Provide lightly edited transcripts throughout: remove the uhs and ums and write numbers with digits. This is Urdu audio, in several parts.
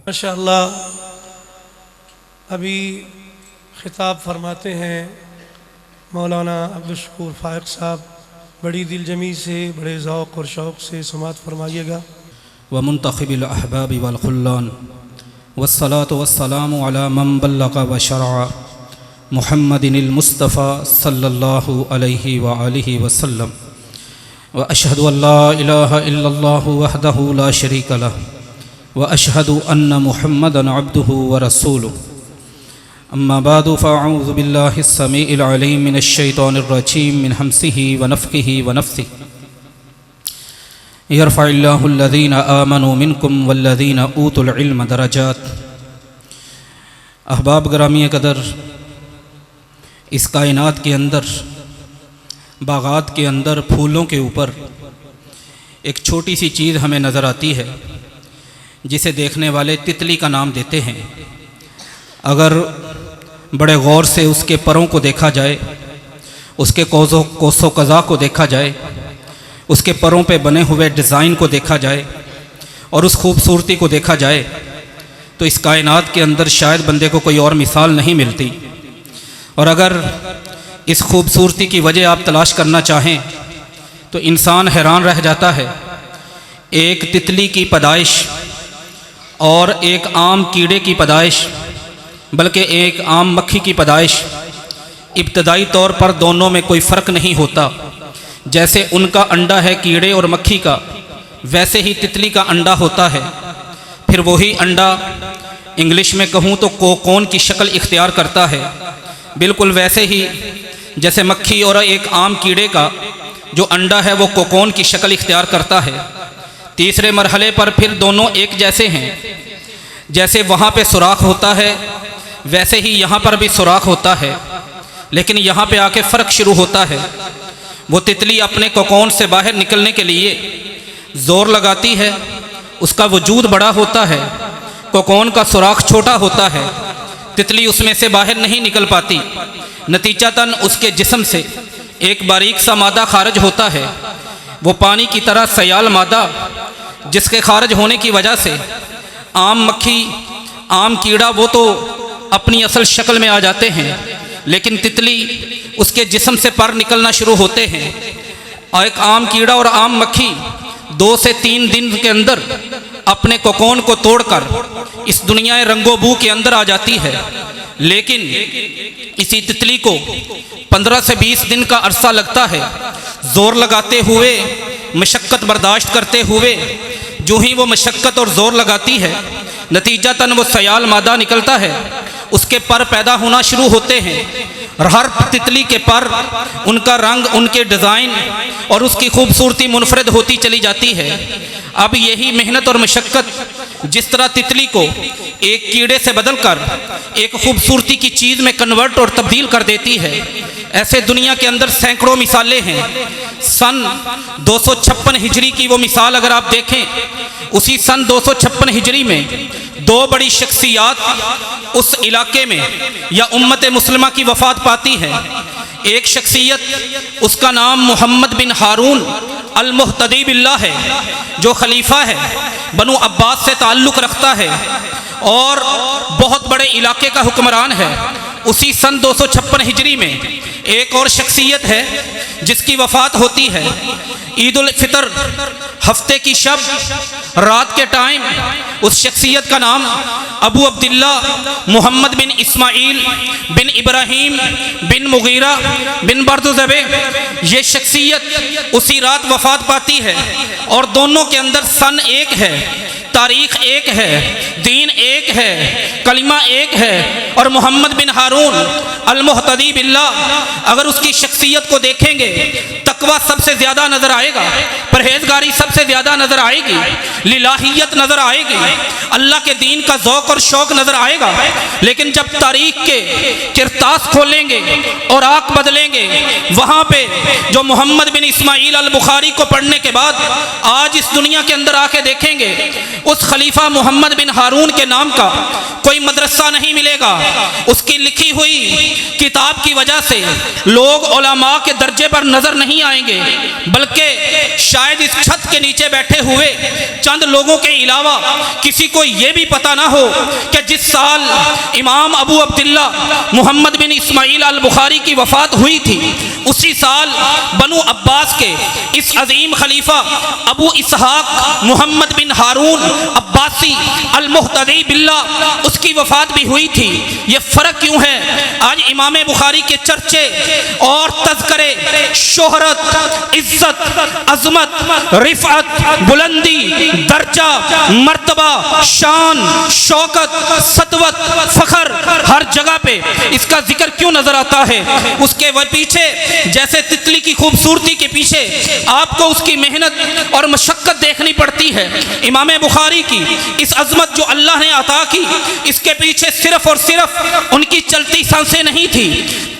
ماشاءاللہ ابھی خطاب فرماتے ہیں مولانا عبدالشکور فائق صاحب، بڑی دل جمی سے، بڑے ذوق اور شوق سے سماعت فرمائیے گا۔ ومنتخب الاحباب والخلان والصلاة والسلام على من بلغ وشرع محمد المصطفى صلی اللہ علیہ وآلہ وسلم واشہد ان لا الہ الا اللہ وحدہ لا شریک لہ واشہد ان محمدا عبدہ ورسولہ اما بعد فاعوذ باللہ السمیع العلیم من الشیطان الرجیم من ہمزہ ونفخہ ونفثہ یرفع اللہ الذین آمنوا منکم والذین اوتوا العلم درجات۔ احباب گرامی قدر، اس کائنات کے اندر، باغات کے اندر، پھولوں کے اوپر ایک چھوٹی سی چیز ہمیں نظر آتی ہے جسے دیکھنے والے تتلی کا نام دیتے ہیں۔ اگر بڑے غور سے اس کے پروں کو دیکھا جائے، اس کے کوس و قزح کو دیکھا جائے، اس کے پروں پہ بنے ہوئے ڈیزائن کو دیکھا جائے اور اس خوبصورتی کو دیکھا جائے تو اس کائنات کے اندر شاید بندے کو کوئی اور مثال نہیں ملتی۔ اور اگر اس خوبصورتی کی وجہ آپ تلاش کرنا چاہیں تو انسان حیران رہ جاتا ہے۔ ایک تتلی کی پیدائش اور ایک عام کیڑے کی پیدائش، بلکہ ایک عام مکھی کی پیدائش، ابتدائی طور پر دونوں میں کوئی فرق نہیں ہوتا۔ جیسے ان کا انڈا ہے کیڑے اور مکھی کا، ویسے ہی تتلی کا انڈا ہوتا ہے۔ پھر وہی انڈا انگلش میں کہوں تو کوکون کی شکل اختیار کرتا ہے، بالکل ویسے ہی جیسے مکھی اور ایک عام کیڑے کا جو انڈا ہے وہ کوکون کی شکل اختیار کرتا ہے۔ تیسرے مرحلے پر پھر دونوں ایک جیسے ہیں، جیسے وہاں پہ سوراخ ہوتا ہے ویسے ہی یہاں پر بھی سوراخ ہوتا ہے، لیکن یہاں پہ آ کے فرق شروع ہوتا ہے۔ وہ تتلی اپنے کوکون سے باہر نکلنے کے لیے زور لگاتی ہے، اس کا وجود بڑا ہوتا ہے، کوکون کا سوراخ چھوٹا ہوتا ہے، تتلی اس میں سے باہر نہیں نکل پاتی۔ نتیجتاً اس کے جسم سے ایک باریک سا مادہ خارج ہوتا ہے، وہ پانی کی طرح سیال مادہ، جس کے خارج ہونے کی وجہ سے عام مکھی، عام کیڑا وہ تو اپنی اصل شکل میں آ جاتے ہیں، لیکن تتلی اس کے جسم سے پر نکلنا شروع ہوتے ہیں۔ اور ایک عام کیڑا اور عام مکھی 2 سے 3 دن کے اندر اپنے کوکون کو توڑ کر اس دنیا رنگ و بو کے اندر آ جاتی ہے، لیکن اسی تتلی کو 15 سے 20 دن کا عرصہ لگتا ہے، زور لگاتے ہوئے، مشقت برداشت کرتے ہوئے۔ جو ہی وہ مشقت اور زور لگاتی ہے، نتیجتاً وہ سیال مادہ نکلتا ہے، اس کے پر پیدا ہونا شروع ہوتے ہیں۔ ہر تتلی کے پر، ان کا رنگ، ان کے ڈیزائن اور اس کی خوبصورتی منفرد ہوتی چلی جاتی ہے۔ اب یہی محنت اور مشقت جس طرح تتلی کو ایک کیڑے سے بدل کر ایک خوبصورتی کی چیز میں کنورٹ اور تبدیل کر دیتی ہے، ایسے دنیا کے اندر سینکڑوں مثالیں ہیں۔ سن 256 ہجری کی وہ مثال اگر آپ دیکھیں، اسی سن 256 ہجری میں 2 بڑی شخصیات اس علاقے میں یا امت مسلمہ کی وفات پاتی ہے۔ ایک شخصیت، اس کا نام محمد بن ہارون المہتدی باللہ ہے، جو خلیفہ ہے، بنو عباس سے تعلق رکھتا ہے اور بہت بڑے علاقے کا حکمران ہے۔ اسی سن 256 ہجری میں ایک اور شخصیت ہے جس کی وفات ہوتی ہے۔ عید الفطر ہفتے کی شب، رات کے ٹائم، اس شخصیت کا نام ابو عبداللہ محمد بن اسماعیل بن ابراہیم بن مغیرہ بن بردزبے، یہ شخصیت اسی رات وفات پاتی ہے، اور دونوں کے اندر سن ایک ہے، تاریخ ایک ہے، دین ایک ہے، کلمہ ایک ہے۔ اور محمد بن ہارون المہتدی باللہ، اگر اس کی شخصیت کو دیکھیں گے، تقوی سب سے زیادہ نظر آئے گا، پرہیزگاری سب سے زیادہ نظر آئے گی، للہیت نظر آئے گی، اللہ کے دین کا ذوق اور شوق نظر آئے گا۔ لیکن جب تاریخ کے کرتاس کھولیں گے اور آنکھ بدلیں گے، وہاں پہ جو محمد بن اسماعیل البخاری کو پڑھنے کے بعد آج اس دنیا کے اندر آ کے دیکھیں گے، اس خلیفہ محمد بن ہارون کے نام کا کوئی مدرسہ نہیں ملے گا۔ اس کی لکھی ہوئی کتاب کی وجہ سے لوگ علماء کے درجے پر نظر نہیں آئیں گے، بلکہ شاید اس چھت کے نیچے بیٹھے ہوئے چند لوگوں کے علاوہ کسی کو یہ بھی پتہ نہ ہو کہ جس سال امام ابو عبداللہ محمد بن اسماعیل البخاری کی وفات ہوئی تھی، اسی سال بنو عباس کے اس عظیم خلیفہ ابو اسحاق محمد بن ہارون عباسی المہتدی باللہ اس کی وفات بھی ہوئی تھی۔ یہ فرق کیوں ہے؟ آج امام بخاری کے چرچے اور تذکرے، شہرت، عزت، عظمت، رفعت، بلندی، درجہ، مرتبہ، شان، شوکت، سطوت، فخر، ہر جگہ پہ اس کا ذکر کیوں نظر آتا ہے؟ اس کے پیچھے جیسے تتلی کی خوبصورتی کے پیچھے آپ کو اس کی محنت اور مشقت دیکھنی پڑتی ہے۔ امام بخاری کی اس عظمت جو اللہ نے عطا کی، اس کے پیچھے صرف اور صرف ان کی چلتی سانسیں نہیں تھی،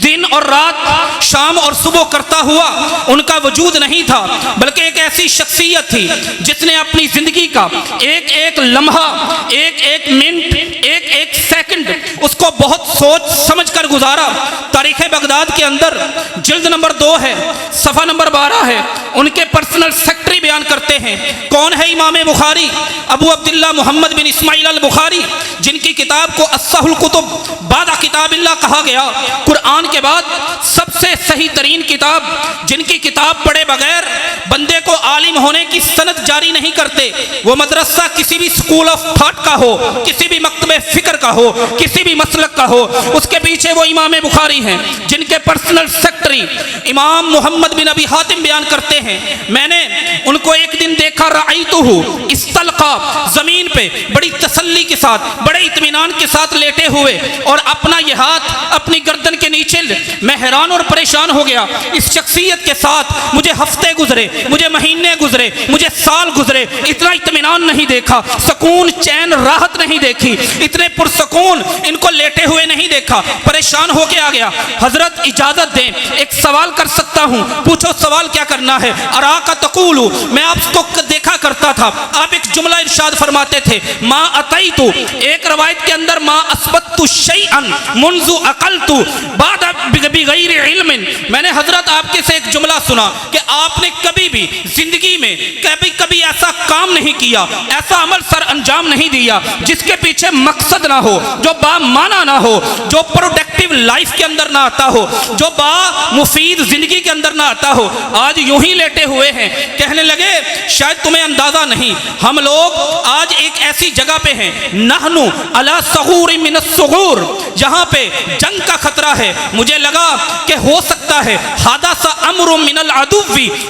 دن اور رات، شام اور صبح کرتا ہوا ان کا وجود نہیں تھا، بلکہ ایک ایسی شخصیت تھی جس نے اپنی زندگی کا ایک ایک لمحہ، ایک ایک منٹ، ایک ایک سیکنڈ اس کو بہت سوچ سمجھ کر گزارا۔ تاریخ بغداد کے اندر جلد نمبر 2 ہے، صفحہ نمبر 12 ہے، ان کے پرسنل سیکرٹری بیان کرتے ہیں کون ہے امام بخاری؟ ابو عبداللہ محمد بن اسماعیل البخاری، جن کی کتاب کو اصح الکتب بعد کتاب اللہ کہا گیا، قرآن کے بعد سب سے صحیح ترین کتاب، جن کی کتاب پڑھے بغیر بندے کو عالم ہونے کی سند جاری نہیں کرتے۔ وہ مدرسہ کسی بھی سکول آف تھاٹ کا ہو، کسی بھی مکتب فکر کا ہو، کسی بھی مسلک کا ہو، اس کے پیچھے وہ امام بخاری ہیں، جن کے پرسنل سیکرٹری امام محمد بن ابی حاتم بیان کرتے ہیں، میں نے ان کو ایک دن دیکھا، رأیتہ استلقا، زمین پہ بڑی تسلی کے ساتھ، بڑے اطمینان کے ساتھ لیٹے ہوئے، اور اپنا یہ ہاتھ اپنی گردن کے نیچے، میں حیران اور پریشان ہو گیا۔ اس شخصیت کے ساتھ مجھے ہفتے گزرے، مجھے مہینے گزرے، مجھے سال گزرے، اتنا اطمینان نہیں دیکھا، سکون، چین، راحت نہیں دیکھی، اتنے پرسکون ان کو لیٹے ہوئے نہیں دیکھا، پریشان ہو کے آ گیا۔ حضرت اجازت دیں، ایک سوال کر سکتا ہوں؟ پوچھو سوال کیا کرنا ہے؟ اراک تقول، میں آپ کو دیکھا کرتا تھا، آپ ایک جملہ ارشاد فرماتے تھے، ما اتیت، ایک روایت کے اندر ما اثبت شیئا منذ عقلت بعد بغیر علم، میں نے حضرت آپ کے سے ایک جملہ سنا کہ آپ نے کبھی بھی زندگی میں کبھی ایسا کام نہیں کیا، ایسا عمل سر انجام نہیں دیا جس کے پیچھے مقصد نہ ہو، جو با معنی نہ ہو، جو پروڈکٹیو لائف کے اندر نہ آتا ہو، جو با مفید زندگی کے اندر نہ آتا ہو۔ آج یوں ہی لیٹے ہوئے ہیں، کہنے لگے شاید تمہیں اندازہ نہیں، ہم لوگ آج ایک ایسی جگہ پہ ہیں، نحنو علی ثغور من الثغور، جہاں پہ جنگ کا خطرہ ہے۔ مجھے لگا کہ ہو سکتا ہے حادث امر من العدو،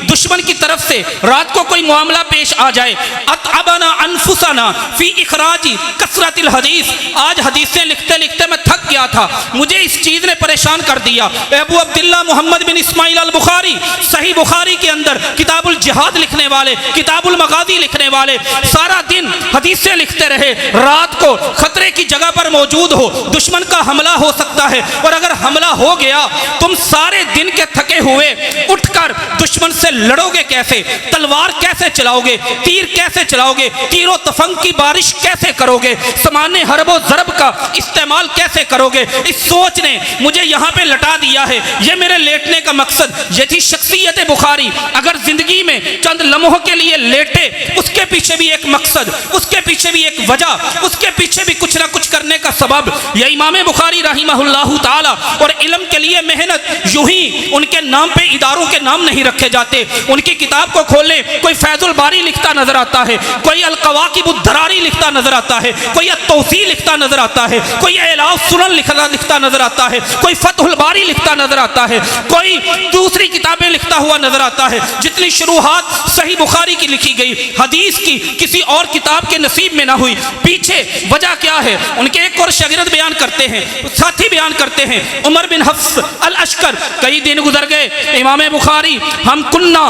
دشمن کی طرف سے رات کو کوئی معاملہ پیش آ جائے۔ اتعبنا انفسنا فی اخراج کثرت الحدیث، آج حدیثیں لکھتے لکھتے میں تھک گیا تھا، مجھے اس چیز نے پریشان کر دیا۔ ابو عبداللہ محمد بن اسماعیل البخاری، صحیح بخاری کے اندر کتاب الجہاد لکھنے والے، کتاب المغازی لکھنے والے، سارا دن حدیثیں لکھتے رہے، رات کو خطرے کی جگہ پر موجود ہو، دشمن کا حملہ ہو سکتا ہے، اور اگر حملہ ہو گیا تم سارے دن کے تھکے ہوئے اٹھ کر دشمن سے لڑو گے کیسے؟ تلوار کیسے چلاؤ گے؟ تیر کیسے چلاؤ گے؟ تیر و تفنگ کی بارش کیسے کرو گے؟ سامان حرب و ضرب کا استعمال کیسے کرو گے؟ اس سوچ نے مجھے یہاں پہ لٹا دیا ہے۔ یہ میرے لیٹنے کا مقصد، یہ تھی شخصیت بخاری۔ اگر زندگی میں چند لمحوں کے لیے لیٹے، اس کے پیچھے بھی ایک مقصد، اس کے پیچھے بھی ایک وجہ، اس کے پیچھے بھی کچھ نہ کچھ کرنے کا سبب۔ یہ امام بخاری رحمہ اللہ تعالی، اور علم کے لیے محنت، یوں ہی ان کے نام پہ اداروں کے نام نہیں رکھے جاتے۔ ان کی کتاب کو کھولیں، کوئی فیض الباری لکھتا نظر آتا ہے، کوئی القواقب الدراری لکھتا نظر آتا ہے، کوئی التوسیع لکھتا نظر آتا ہے، کوئی اعلاف سنن لکھتا نظر آتا ہے، کوئی فتح الباری لکھتا نظر آتا ہے، کوئی دوسری کتابیں لکھتا ہوا نظر آتا ہے۔ جتنی شروحات صحیح بخاری کی لکھی گئی، حدیث کی کسی اور کتاب کے نصیب میں نہ ہوئی۔ پیچھے وجہ کیا ہے؟ ان کے ایک اور شاگرد بیان کرتے ہیں، ساتھی بیان کرتے ہیں، عمر بن حفص الاشکر، کئی دن گزر گئے، امام بخاری ہم کننا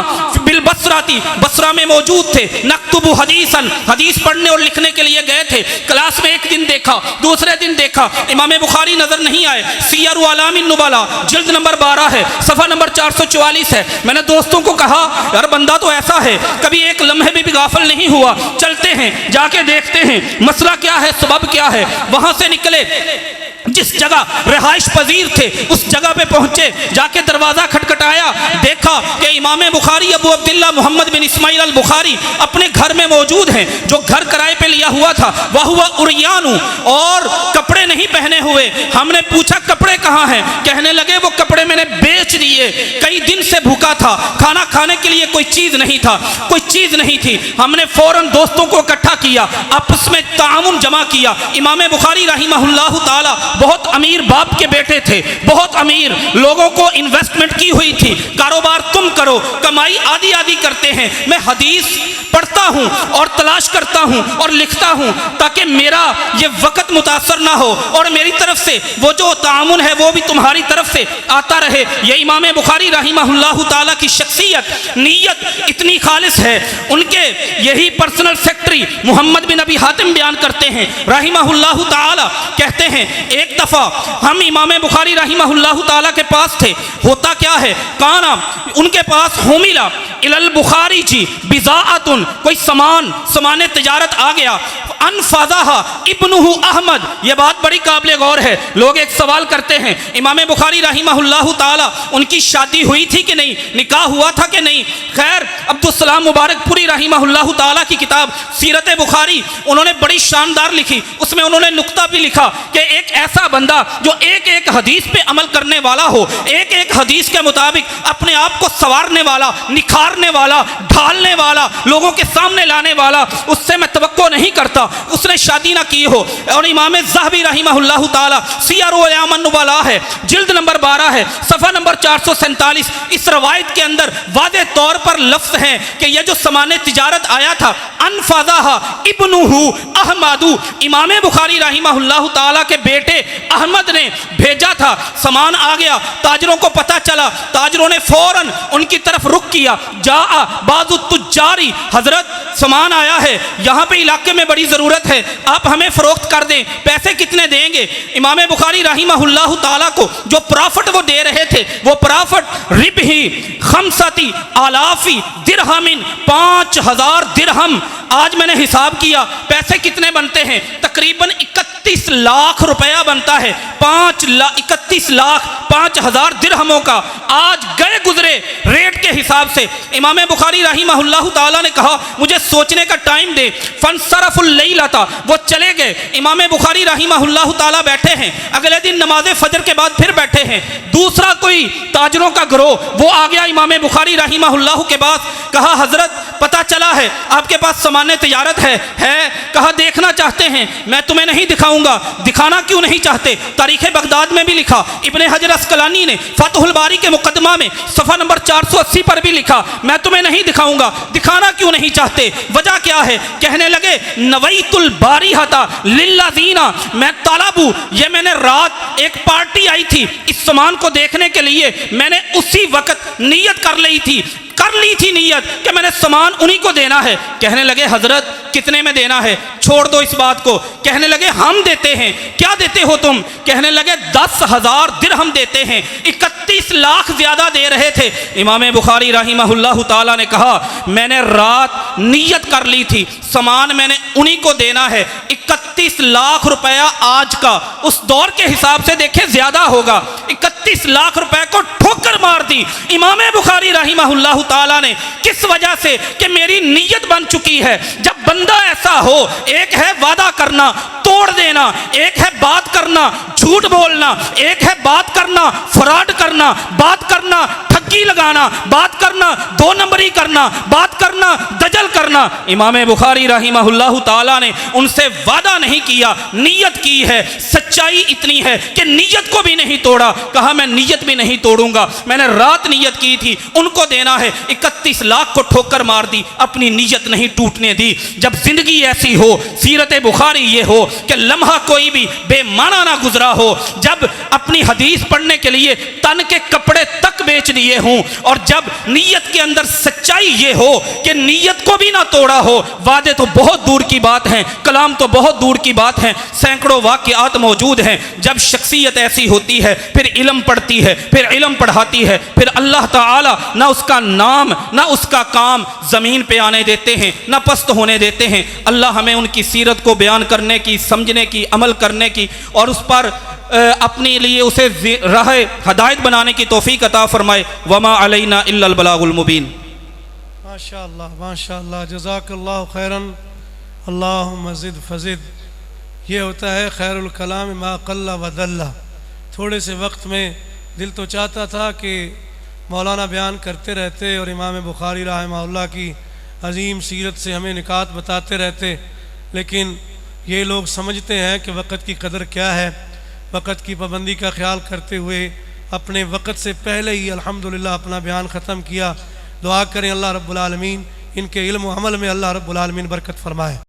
بالبصراتی، بصرہ میں موجود تھے، نکتب حدیثا، حدیث پڑھنے اور لکھنے کے لیے گئے تھے۔ کلاس میں ایک دن دیکھا، دوسرے دن دیکھا، امام بخاری نظر نہیں آئے۔ سیر اعلام النبلاء جلد نمبر 12 ہے، صفحہ نمبر 444 ہے۔ میں نے دوستوں کو کہا یار بندہ تو ایسا ہے، کبھی ایک لمحے بھی غافل نہیں ہوا، چلتے ہیں، جا کے دیکھتے ہیں مسئلہ کیا ہے، سبب کیا ہے۔ وہاں سے نکلے، جس جگہ رہائش پذیر تھے اس جگہ پہ پہنچے، جا کے دروازہ کھٹکھٹایا، دیکھا کہ امام بخاری ابو عبداللہ محمد بن اسماعیل البخاری اپنے گھر میں موجود ہیں، جو گھر کرائے پہ لیا ہوا تھا، وہو عریان، اور کپڑے نہیں پہنے ہوئے۔ ہم نے پوچھا کپڑے کہاں ہیں؟ کہنے لگے وہ کپڑے میں نے بیچ دیے، کئی دن سے بھوکا تھا، کھانا کھانے کے لیے کوئی چیز نہیں تھا، کوئی چیز نہیں تھی۔ ہم نے فوراً دوستوں کو اکٹھا کیا، آپس میں تعاون جمع کیا۔ امام بخاری رحمہ اللہ تعالی بہت امیر باپ کے بیٹے تھے، بہت امیر، لوگوں کو انویسٹمنٹ کی ہوئی تھی، کاروبار تم کرو، کمائی آدھی آدھی کرتے ہیں، میں حدیث پڑھتا ہوں اور تلاش کرتا ہوں اور لکھتا ہوں تاکہ میرا یہ وقت متاثر نہ ہو، اور میری طرف سے وہ جو تعاون ہے وہ بھی تمہاری طرف سے آتا رہے۔ یہ امام بخاری رحمہ اللہ تعالیٰ کی شخصیت، نیت اتنی خالص ہے۔ ان کے یہی پرسنل سیکٹری محمد بن ابی حاتم بیان کرتے ہیں رحمہ اللہ تعالیٰ، کہتے ہیں ایک دفعہ ہم امام بخاری رحمہ اللہ تعالیٰ کے پاس تھے، ہوتا کیا ہے، کانا ان کے پاس حمیلا الی البخاری جی بضاعت، کوئی سامان تجارت آ گیا، انفاضہ ابنہ احمد۔ یہ بات بڑی قابل غور ہے، لوگ ایک سوال کرتے ہیں امام بخاری رحمہ اللہ تعالیٰ ان کی شادی ہوئی تھی کہ نہیں، نکاح ہوا تھا کہ نہیں؟ خیر، عبدالسلام مبارک پوری رحمہ اللہ تعالیٰ کی کتاب سیرت بخاری انہوں نے بڑی شاندار لکھی، اس میں انہوں نے نقطہ بھی لکھا کہ ایک ایسا بندہ جو ایک ایک حدیث پہ عمل کرنے والا ہو، ایک ایک حدیث کے مطابق اپنے آپ کو سنوارنے والا، نکھارنے والا، ڈھالنے والا، لوگوں کے سامنے لانے والا، اس سے میں توقع نہیں کرتا اس نے شادی نہ کی ہو۔ اور امام ذہبی رحمہ اللہ تعالی سیر اعلام النبلاء ہے، جلد نمبر 12 ہے، صفحہ نمبر 447، اس روایت کے اندر واضح طور پر لفظ ہیں کہ یہ جو سامان تجارت آیا تھا انفاضہ ابنہ احمد، امام بخاری رحمہ اللہ تعالی کے بیٹے احمد نے بھیجا تھا، سامان آ گیا، تاجروں کو پتہ چلا، تاجروں نے فوراً ان کی طرف رخ کیا، جا بعض التجاری، حضرت سامان آیا ہے، یہاں پہ علاقے میں بڑی ضرورت ہے، آپ ہمیں فروخت کر دیں، پیسے کتنے دیں گے؟ امام بخاری رحمہ اللہ تعالیٰ کو جو پرافٹ وہ دے رہے تھے، وہ پرافٹ ربحی 5,000 درہم، 5,000 درہم۔ آج میں نے حساب کیا پیسے کتنے بنتے ہیں، تقریباً 31 لاکھ روپیہ بنتا ہے، 31 لاکھ 5,000 درہموں کا آج گئے گزرے ریٹ کے حساب سے۔ امام بخاری رحمہ اللہ تعالیٰ نے کہا مجھے سوچنے کا ٹائم دے، فانصرف اللیلۃ، وہ چلے گئے۔ امام بخاری رحمہ اللہ تعالیٰ بیٹھے ہیں، اگلے دن نماز فجر کے بعد پھر بیٹھے ہیں، دوسرا کوئی تاجروں کا گروہ وہ آ گیا امام بخاری رحمہ اللہ کے پاس، کہا حضرت پتہ چلا ہے آپ کے پاس سامان تجارت ہے، کہا دیکھنا چاہتے ہیں، میں تمہیں نہیں دکھاؤں گا۔ دکھانا کیوں نہیں چاہتے؟ تاریخ بغداد میں بھی لکھا، ابن حجر اسقلانی نے فتح الباری کے مقدمہ میں صفحہ نمبر 480 پر بھی لکھا، میں تمہیں نہیں دکھاؤں گا۔ دکھانا کیوں نہیں چاہتے؟ وجہ کیا ہے؟ کہنے لگے نویت الباریۃ للذین، میں طالب، یہ میں نے رات ایک پارٹی آئی تھی اس سامان کو دیکھنے کے لیے، میں نے اسی وقت نیت کر لی تھی نیت کہ میں نے سامان انہی کو دینا ہے۔ کہنے لگے حضرت کتنے میں دینا ہے؟ چھوڑ دو اس بات کو۔ کہنے لگے ہم دیتے ہیں۔ کیا دیتے ہو تم؟ کہنے لگے 10,000 درہم دیتے ہیں، 31 لاکھ زیادہ دے رہے تھے۔ امام بخاری رحمہ اللہ تعالیٰ نے کہا میں نے رات نیت کر لی تھی، سامان میں نے انہی کو دینا ہے، 31 لاکھ روپیہ آج کا اس دور کے حساب سے دیکھیں زیادہ ہوگا، 31 لاکھ روپے کو ٹھوکر مار دی امام بخاری رحمہ اللہ تعالیٰ نے۔ کس وجہ سے؟ کہ میری نیت بن چکی ہے۔ جب بندہ ایسا ہو، ایک ہے وعدہ کرنا توڑ دینا، ایک ہے بات کرنا جھوٹ بولنا، ایک ہے بات کرنا فراڈ کرنا، بات کرنا ٹھگی لگانا، بات کرنا 2 نمبری کرنا، بات کرنا دجل کرنا۔ امام بخاری رحمہ اللہ تعالیٰ نے ان سے وعدہ نہیں کیا، نیت کی ہے۔ سچائی اتنی ہے کہ نیت کو بھی نہیں توڑا، کہا میں نیت بھی نہیں توڑوں گا، میں نے رات نیت کی تھی ان کو دینا ہے، 31 لاکھ کو ٹھوکر مار دی، اپنی نیت نہیں ٹوٹنے دی۔ جب زندگی ایسی ہو، سیرت بخاری یہ ہو کہ لمحہ کوئی بھی بے معنی نہ گزرا ہو، جب اپنی حدیث پڑھنے کے لیے تن کے کپڑے تک بیچ دیے ہوں، اور جب نیت کے اندر سچائی یہ ہو کہ نیت کو بھی نہ توڑا ہو، وعدے تو بہت دور کی بات ہیں، کلام تو بہت دور کی بات ہیں، سینکڑوں واقعات موجود ہیں۔ جب شخصیت ایسی ہوتی ہے پھر علم پڑھتی ہے، پھر علم پڑھاتی ہے، پھر اللہ تعالی نہ اس کا نام نہ اس کا کام زمین پہ آنے دیتے ہیں، نہ پست ہونے دیتے ہیں۔ اللہ ہمیں ان کی سیرت کو بیان کرنے کی، سمجھنے کی، عمل کرنے کی اور اس پر اپنے لیے اسے راہ ہدایت بنانے کی توفیق عطا فرمائے۔ وما علینا الا البلاغ المبین۔ ماشاء اللہ جزاک اللہ خیراً، اللہم زد فزد۔ یہ ہوتا ہے خیر الکلام ما قل و دل۔ تھوڑے سے وقت میں دل تو چاہتا تھا کہ مولانا بیان کرتے رہتے اور امام بخاری رحمہ اللہ کی عظیم سیرت سے ہمیں نکات بتاتے رہتے، لیکن یہ لوگ سمجھتے ہیں کہ وقت کی قدر کیا ہے۔ وقت کی پابندی کا خیال کرتے ہوئے اپنے وقت سے پہلے ہی الحمدللہ اپنا بیان ختم کیا۔ دعا کریں اللہ رب العالمین ان کے علم و عمل میں اللہ رب العالمین برکت فرمائے۔